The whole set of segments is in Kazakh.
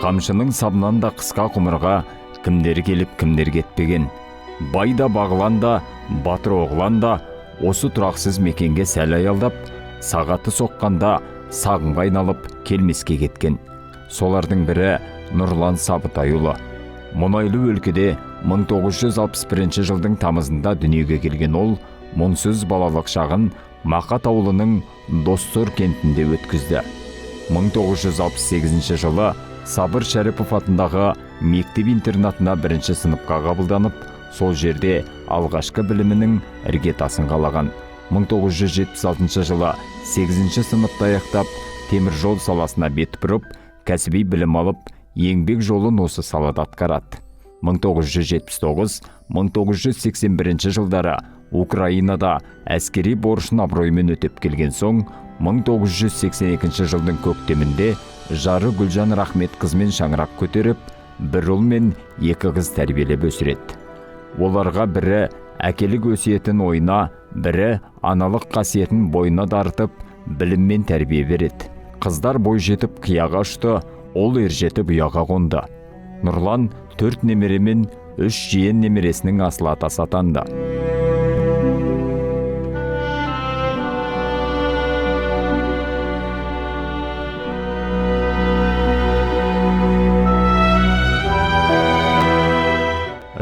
Қамшының сабынан да қысқа құмырға кімдер келіп кімдер кетпеген. Байда бағлан да, батыр оғлан да осы тұрақсыз мекенге сәл аялдап, сағаты соққанда сағынға айналып келмеске кеткен. Солардың бірі Нұрлан Сабытайұлы. Мұнайлы өлкеде 1961 жылдың тамызында дүниеге келген ол, мұңсыз балалық шағын Мақат ауылының Доссор кентінде өткізді. 1968 жылы Сабыр Шәріпов атындағы мектеп-интернатына 1-ші сыныпқа қабылданып, сол жерде алғашқы білімінің іргетасын қалаған. 1976 жылы 8-ші сыныпты аяқтап, темір жол саласына бет бұрып, кәсіби білім алып, еңбек жолын осы салада атқарады. 1979-1981 жылдары Украинада әскери борышын абыроймен өтеп келген соң, 1982 жылдың көктемінде жары Гүлжан Рахмет қызмен шаңырақ көтеріп, бір ұл мен 2 қыз тәрбиелеп өсіреді. Оларға бірі әкелік өсиетін ойына, бірі аналық қасиетін бойына дарытып, білім мен тәрбие береді. Қыздар бой жетіп қияға ұшты, ол ер жетіп ұяға қонды. Нұрлан 4 немере мен 3 жиен немересінің асыл атасы атанды.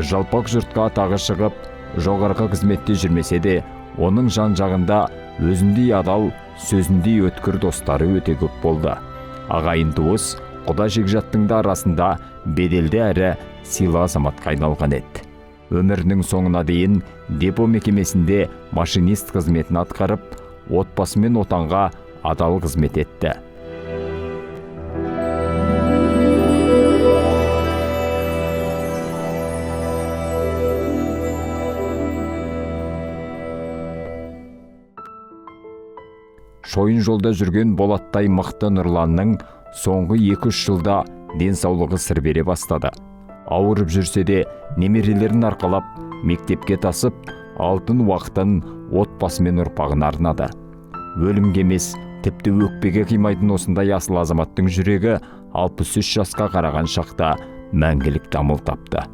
Жалпақ жұртқа атағы шығып, жоғарғы қызметте жүрмесе де, оның жан-жағында өзіндей адал, сөзіндей өткір достары өте көп болды. Ағайын туыс, құда жекжаттың да арасында беделді әрі сыйлы азаматқа айналған еді. Өмірінің соңына дейін депо мекемесінде машинист қызметін атқарып, отбасы мен отанға адал қызмет етті. Шойын жолда жүрген болаттай мықты Нұрланның соңғы 2-3 жылда денсаулығы сыр бере бастады. Ауырып жүрсе де немерелерін арқалап, мектепке тасып, алтын уақытын отбасы мен ұрпағына арнады. Өлімге емес, тіпті өкпеге қимайтын осындай асыл азаматтың жүрегі 63 жасқа қараған шақта мәңгілік дамыл тапты.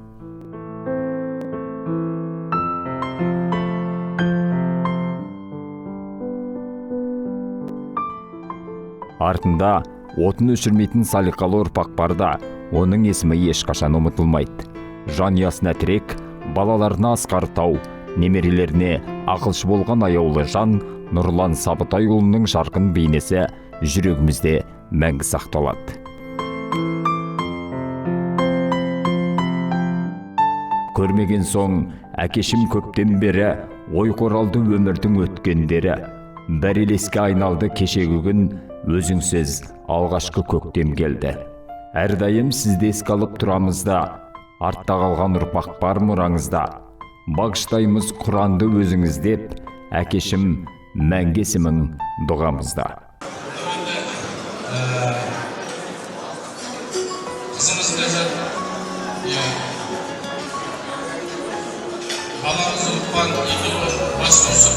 Артында отын өшірмейтін салиқалы ұрпақ бар да, оның есімі ешқашан ұмытылмайды. Жанұясына тірек, балаларына асқар тау, немерелеріне ақылшы болған аяулы жан Нұрлан Сабытайұлының жарқын бейнесі жүрегімізде мәңгі сақталады. Көрмеген соң, әкешім көптен бері ой қоралды өмірдің өткендері. Бір елеске айналды кешегі күн, өзіңсіз алғашқы көктем келді. Әрдайым сізді еске алып тұрамызда, артта қалған ұрпақ бар мұраңызда. Бағыштаймыз Құранды өзіңіз деп, әкешім мәңгі есімің дұғамызда. Қызымыз Ләззат, баламыз ұлпан екеуі бас қосып,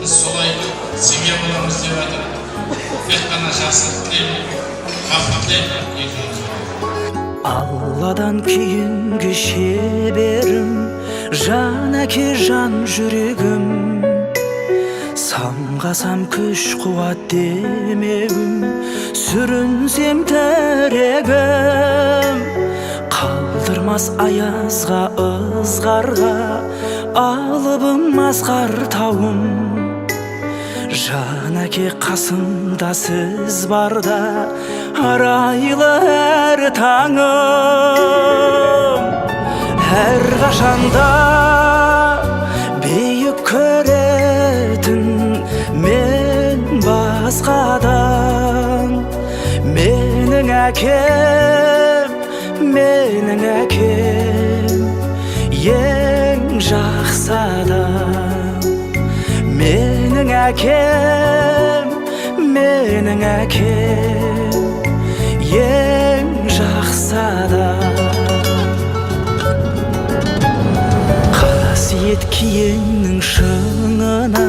біз солай семья боламыз деп жатыр. Тек қана жақсылық тілеймін, бақыт тілеймін. Алладан кейінгі шеберім, жан әке жан жүрегім. Самғасам күш қуат демеуім, сүрінсем тірегім. Қалдырмас аязға ызғарға, алыбым асқар тауым. Жан әке қасымда сіз барда, арайлы әр таңым. Әр қашанда бейік көретін мен басқадан. Менің әкем, ең жақсы адам. Менің әкем, ең жақсы адам. Қасиет киеңнің шыңына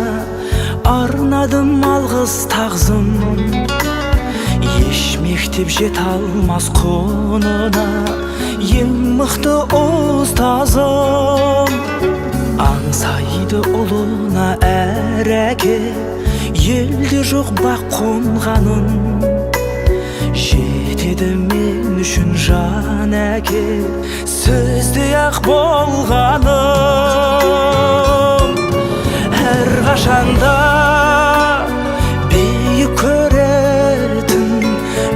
арнадым алғыс тағзым. Еш мектеп жете алмас құнына, ең мықты ұстазым. Аңсайды ұлына әр әке, елде жоқ бақ қонғанын. Жетеді мен үшін жан әке, сөзде ақ болғаным. Әр қашанда биік көретін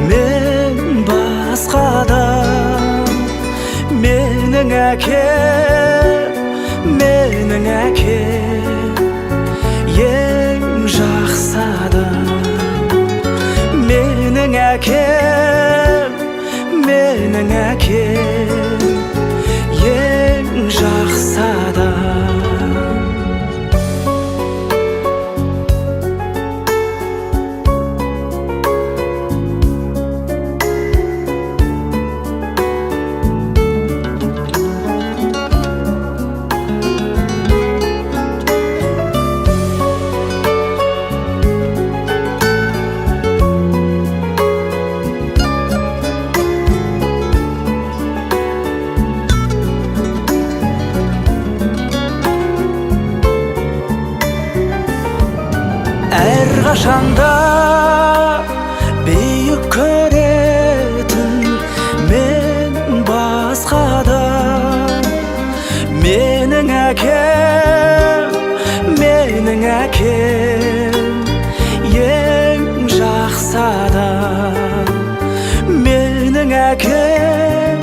мен басқадан. Менің әке ең жақсы адам. Менің әке ең жақсы адам. Әр қашанда биік көретін мен басқадан. Менің әкем ең жақсы адам. Менің әкем